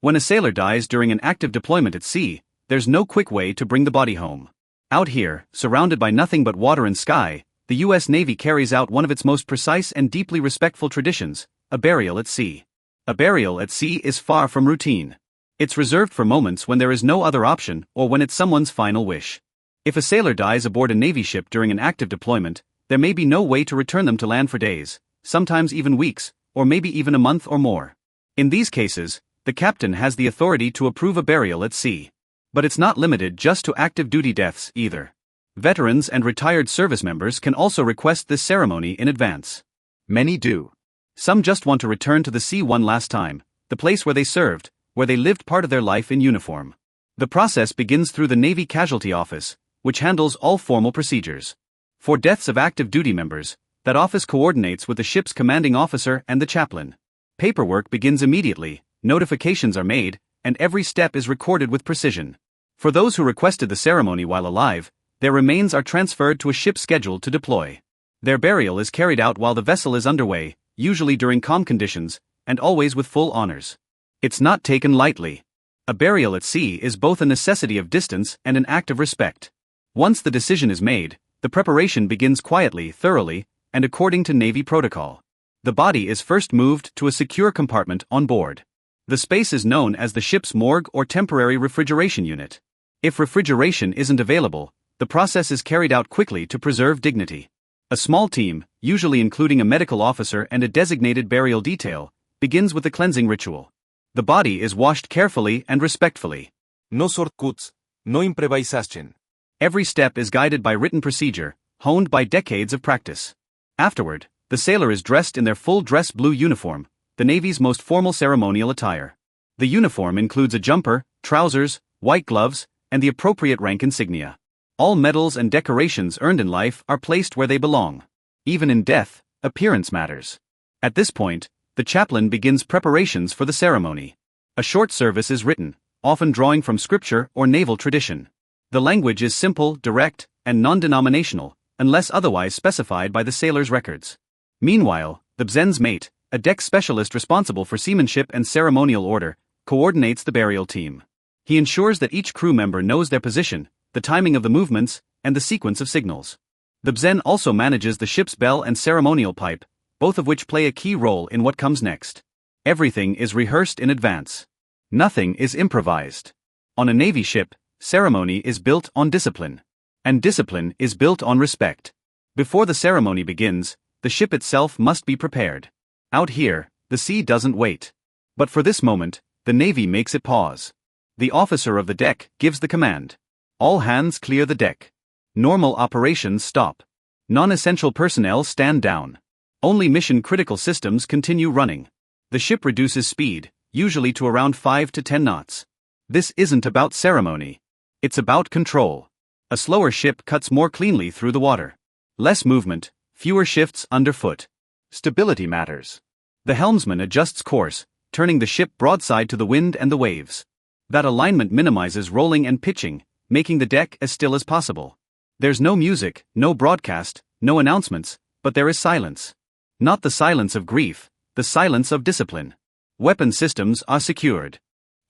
When a sailor dies during an active deployment at sea, there's no quick way to bring the body home. Out here, surrounded by nothing but water and sky, the U.S. Navy carries out one of its most precise and deeply respectful traditions, a burial at sea. A burial at sea is far from routine. It's reserved for moments when there is no other option or when it's someone's final wish. If a sailor dies aboard a Navy ship during an active deployment, there may be no way to return them to land for days, sometimes even weeks, or maybe even a month or more. In these cases, the captain has the authority to approve a burial at sea. But it's not limited just to active duty deaths either. Veterans and retired service members can also request this ceremony in advance. Many do. Some just want to return to the sea one last time, the place where they served, where they lived part of their life in uniform. The process begins through the Navy Casualty Office, which handles all formal procedures. For deaths of active duty members, that office coordinates with the ship's commanding officer and the chaplain. Paperwork begins immediately, notifications are made, and every step is recorded with precision. For those who requested the ceremony while alive, their remains are transferred to a ship scheduled to deploy. Their burial is carried out while the vessel is underway, usually during calm conditions, and always with full honors. It's not taken lightly. A burial at sea is both a necessity of distance and an act of respect. Once the decision is made, the preparation begins quietly, thoroughly, and according to Navy protocol. The body is first moved to a secure compartment on board. The space is known as the ship's morgue or temporary refrigeration unit. If refrigeration isn't available, the process is carried out quickly to preserve dignity. A small team, usually including a medical officer and a designated burial detail, begins with the cleansing ritual. The body is washed carefully and respectfully. No shortcuts, no improvisation. Every step is guided by written procedure, honed by decades of practice. Afterward, the sailor is dressed in their full dress blue uniform, the Navy's most formal ceremonial attire. The uniform includes a jumper, trousers, white gloves, and the appropriate rank insignia. All medals and decorations earned in life are placed where they belong. Even in death, appearance matters. At this point, the chaplain begins preparations for the ceremony. A short service is written, often drawing from scripture or naval tradition. The language is simple, direct, and non-denominational, unless otherwise specified by the sailor's records. Meanwhile, the boatswain's mate, a deck specialist responsible for seamanship and ceremonial order, coordinates the burial team. He ensures that each crew member knows their position, the timing of the movements, and the sequence of signals. The boatswain also manages the ship's bell and ceremonial pipe, both of which play a key role in what comes next. Everything is rehearsed in advance. Nothing is improvised. On a Navy ship, ceremony is built on discipline. And discipline is built on respect. Before the ceremony begins, the ship itself must be prepared. Out here, the sea doesn't wait. But for this moment, the Navy makes it pause. The officer of the deck gives the command. All hands clear the deck. Normal operations stop. Non-essential personnel stand down. Only mission-critical systems continue running. The ship reduces speed, usually to around 5 to 10 knots. This isn't about ceremony. It's about control. A slower ship cuts more cleanly through the water. Less movement, fewer shifts underfoot. Stability matters. The helmsman adjusts course, turning the ship broadside to the wind and the waves. That alignment minimizes rolling and pitching, making the deck as still as possible. There's no music, no broadcast, no announcements, but there is silence. Not the silence of grief, the silence of discipline. Weapon systems are secured.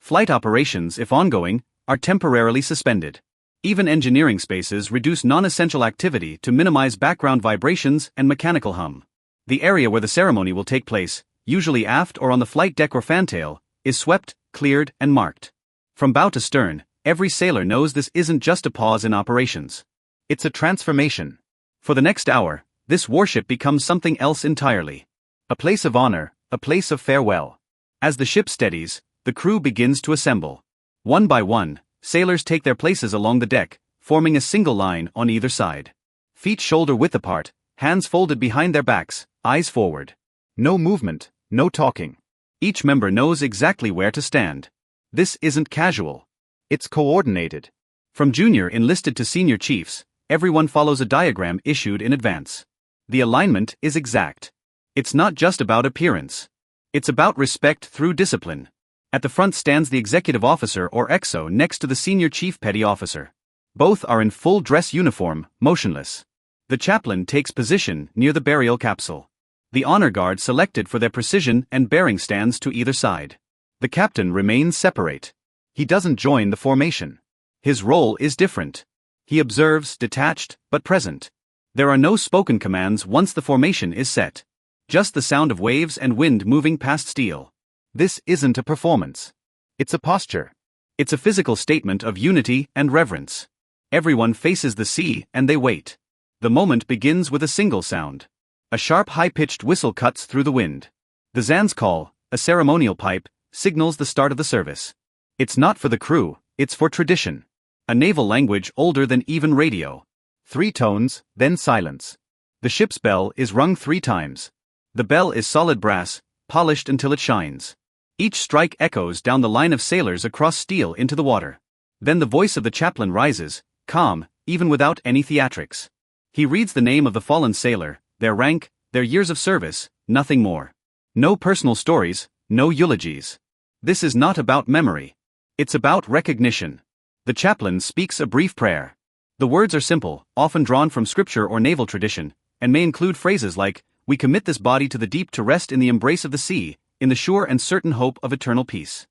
Flight operations, if ongoing, are temporarily suspended. Even engineering spaces reduce non-essential activity to minimize background vibrations and mechanical hum. The area where the ceremony will take place, usually aft or on the flight deck or fantail, is swept, cleared, and marked. From bow to stern, every sailor knows this isn't just a pause in operations. It's a transformation. For the next hour, this warship becomes something else entirely. A place of honor, a place of farewell. As the ship steadies, the crew begins to assemble. One by one, sailors take their places along the deck, forming a single line on either side. Feet shoulder-width apart, hands folded behind their backs, eyes forward. No movement, no talking. Each member knows exactly where to stand. This isn't casual. It's coordinated. From junior enlisted to senior chiefs, everyone follows a diagram issued in advance. The alignment is exact. It's not just about appearance. It's about respect through discipline. At the front stands the executive officer or EXO next to the senior chief petty officer. Both are in full dress uniform, motionless. The chaplain takes position near the burial capsule. The honor guard selected for their precision and bearing stands to either side. The captain remains separate. He doesn't join the formation. His role is different. He observes, detached, but present. There are no spoken commands once the formation is set. Just the sound of waves and wind moving past steel. This isn't a performance. It's a posture. It's a physical statement of unity and reverence. Everyone faces the sea and they wait. The moment begins with a single sound. A sharp high-pitched whistle cuts through the wind. The Zan's call, a ceremonial pipe, signals the start of the service. It's not for the crew, it's for tradition. A naval language older than even radio. 3 tones, then silence. The ship's bell is rung 3 times. The bell is solid brass, polished until it shines. Each strike echoes down the line of sailors across steel into the water. Then the voice of the chaplain rises, calm, even without any theatrics. He reads the name of the fallen sailor, their rank, their years of service, nothing more. No personal stories, no eulogies. This is not about memory. It's about recognition. The chaplain speaks a brief prayer. The words are simple, often drawn from scripture or naval tradition, and may include phrases like, "We commit this body to the deep to rest in the embrace of the sea, in the sure and certain hope of eternal peace."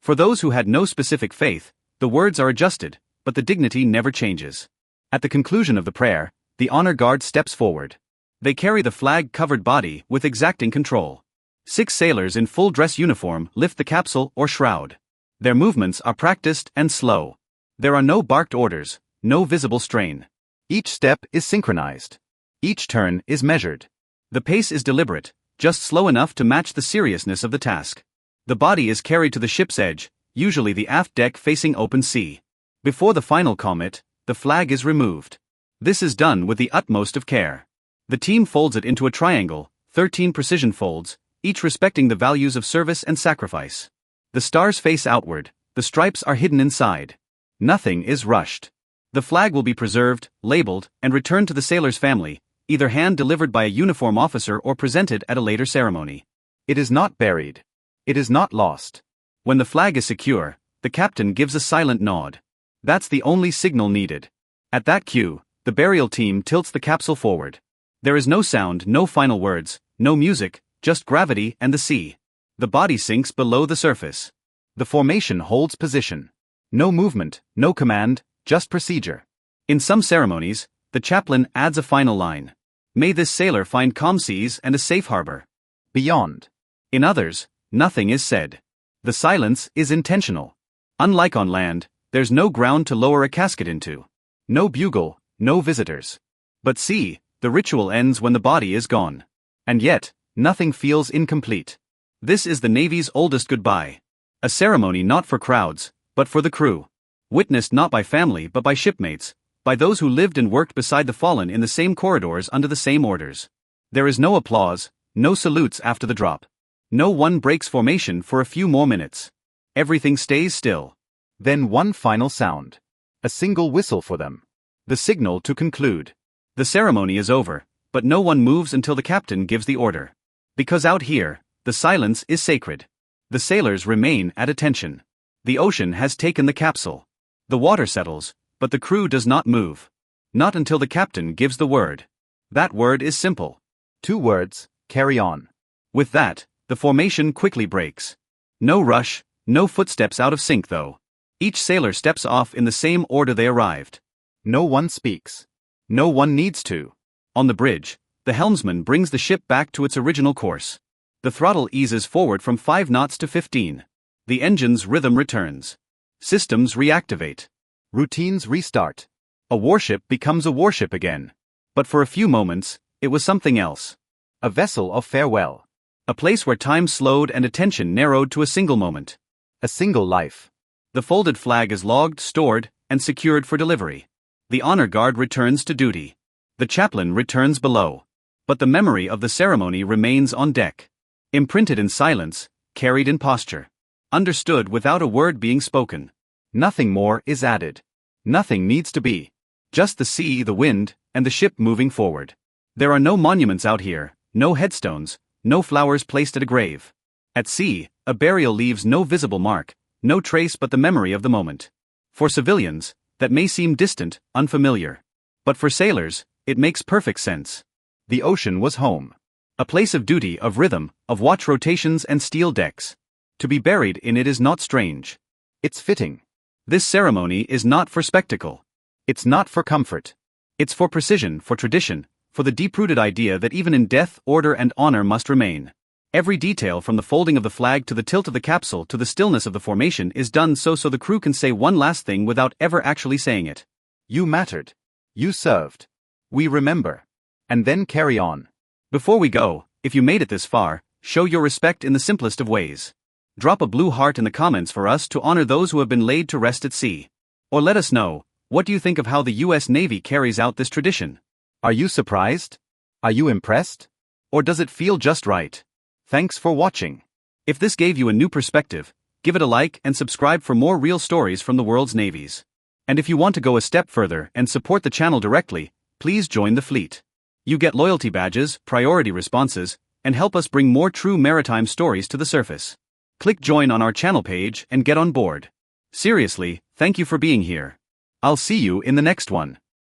For those who had no specific faith, the words are adjusted, but the dignity never changes. At the conclusion of the prayer, the honor guard steps forward. They carry the flag-covered body with exacting control. 6 sailors in full dress uniform lift the capsule or shroud. Their movements are practiced and slow. There are no barked orders, no visible strain. Each step is synchronized. Each turn is measured. The pace is deliberate, just slow enough to match the seriousness of the task. The body is carried to the ship's edge, usually the aft deck facing open sea. Before the final commit, the flag is removed. This is done with the utmost of care. The team folds it into a triangle, 13 precision folds, each respecting the values of service and sacrifice. The stars face outward, the stripes are hidden inside. Nothing is rushed. The flag will be preserved, labeled, and returned to the sailor's family, either hand-delivered by a uniform officer or presented at a later ceremony. It is not buried. It is not lost. When the flag is secure, the captain gives a silent nod. That's the only signal needed. At that cue, the burial team tilts the capsule forward. There is no sound, no final words, no music, just gravity and the sea. The body sinks below the surface. The formation holds position. No movement, no command, just procedure. In some ceremonies, the chaplain adds a final line. "May this sailor find calm seas and a safe harbor." Beyond. In others, nothing is said. The silence is intentional. Unlike on land, there's no ground to lower a casket into. No bugle, no visitors. But see, the ritual ends when the body is gone. And yet, nothing feels incomplete. This is the Navy's oldest goodbye. A ceremony not for crowds, but for the crew. Witnessed not by family but by shipmates, by those who lived and worked beside the fallen in the same corridors under the same orders. There is no applause, no salutes after the drop. No one breaks formation for a few more minutes. Everything stays still. Then one final sound. A single whistle for them. The signal to conclude. The ceremony is over, but no one moves until the captain gives the order. Because out here, the silence is sacred. The sailors remain at attention. The ocean has taken the capsule. The water settles, but the crew does not move. Not until the captain gives the word. That word is simple. 2 words, carry on. With that, the formation quickly breaks. No rush, no footsteps out of sync though. Each sailor steps off in the same order they arrived. No one speaks. No one needs to. On the bridge, the helmsman brings the ship back to its original course. The throttle eases forward from 5 knots to 15. The engine's rhythm returns. Systems reactivate. Routines restart. A warship becomes a warship again. But for a few moments, it was something else. A vessel of farewell. A place where time slowed and attention narrowed to a single moment. A single life. The folded flag is logged, stored, and secured for delivery. The honor guard returns to duty. The chaplain returns below. But the memory of the ceremony remains on deck. Imprinted in silence, carried in posture. Understood without a word being spoken. Nothing more is added. Nothing needs to be. Just the sea, the wind, and the ship moving forward. There are no monuments out here, no headstones, no flowers placed at a grave. At sea, a burial leaves no visible mark, no trace but the memory of the moment. For civilians, that may seem distant, unfamiliar. But for sailors, it makes perfect sense. The ocean was home. A place of duty, of rhythm, of watch rotations and steel decks. To be buried in it is not strange. It's fitting. This ceremony is not for spectacle. It's not for comfort. It's for precision, for tradition, for the deep-rooted idea that even in death, order and honor must remain. Every detail from the folding of the flag to the tilt of the capsule to the stillness of the formation is done so the crew can say one last thing without ever actually saying it. You mattered. You served. We remember. And then carry on. Before we go, if you made it this far, show your respect in the simplest of ways. Drop a blue heart in the comments for us to honor those who have been laid to rest at sea. Or let us know, what do you think of how the U.S. Navy carries out this tradition? Are you surprised? Are you impressed? Or does it feel just right? Thanks for watching. If this gave you a new perspective, give it a like and subscribe for more real stories from the world's navies. And if you want to go a step further and support the channel directly, please join the fleet. You get loyalty badges, priority responses, and help us bring more true maritime stories to the surface. Click join on our channel page and get on board. Seriously, thank you for being here. I'll see you in the next one.